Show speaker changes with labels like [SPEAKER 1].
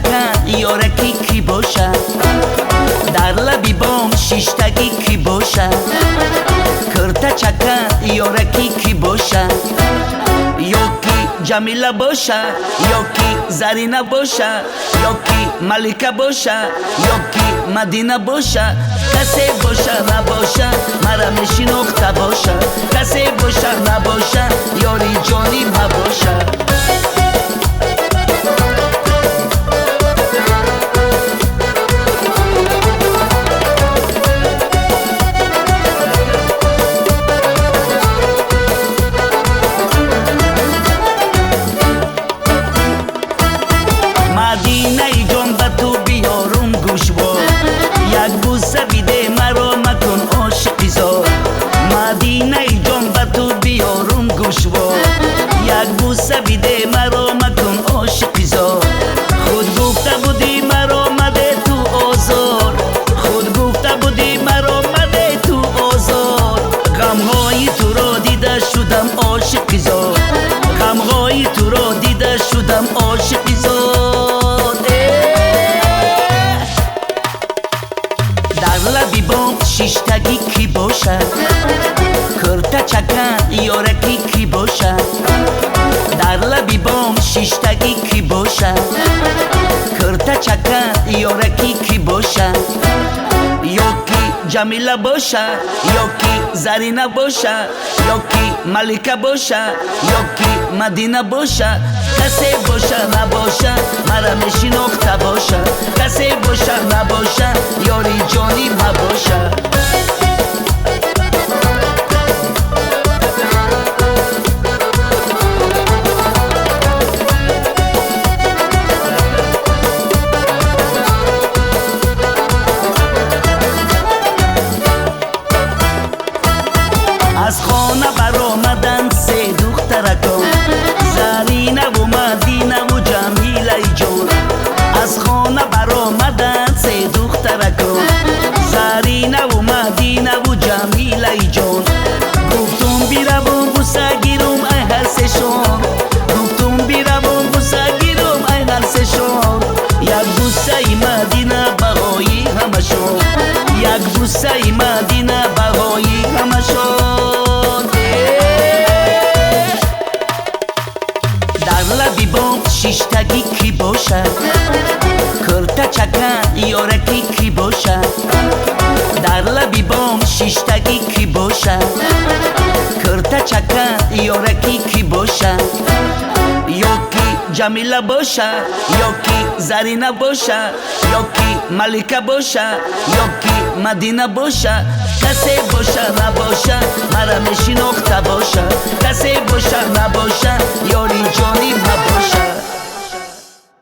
[SPEAKER 1] چکن یارکی کی باشد؟ در لبی بام شیشتگی کی باشد؟ کرتا چکن یارکی کی باشد؟ یکی جمیله باشد، یکی زرینه باشد، یکی ملکه باشد، یکی مدینه باشد. کسی باشد نباشد مرا میشناخته باشد، کسی باشد نباشد یاری جانی مباشد. مدینه جان به تو بیارم گوشوار، یک بوسه بیده مرا مکن عاشقی زار. مدینه جان به تو بیارم گوشوار، یک بوسه بیده مرا مکن عاشقی زار. خود گفته بودی مرا مده تو آزار، خود گفته بودی مرا مده تو آزار. غمهای تو را دیده شدم عاشقی زار، غمهای تو را دیده شدم عاشقی زار. در لبی بام شیشتگی کی باشد؟ کرتا چکن یارکی کی باشد؟ در لبی بام شیشتگی کی باشد؟ کرتا چکن یارکی کی باشد؟ یکی جمیله باشد، یکی زرینه باشد، یکی ملکه باشد، یکی مدینه باشد. کسی باشد نباشد مرا میشناخته باشد، کسی باشد نباشد یاری جانی مباشد. از خانه برآمدن سه دخترکان، زرینه و مدینه و جمیله جان. از خانه برآمدن سه دخترکان، زرینه و مدینه و جمیله جان. گفتم بیروم بوسه گیرم ای هر سهشان، گفتم بیروم بوسه گیرم ای هر سهشان. یک بوسه مدینه بهای همشان، یک بوسه مدینه بهای همشان. در لبی بام شیشتگی کی باشد؟ کرتا چکن یارکی کی باشد؟ در لبی بام شیشتگی کی باشد؟ کرتا چکن یارکی کی باشد؟ یکی جمیله باشد، یکی زرینه باشد، یکی ملکه باشد، یکی مدینه باشد. کسی باشد نباشد مرا میشناخته باشد، کسی باشد نباشد یاری جانی مباشد.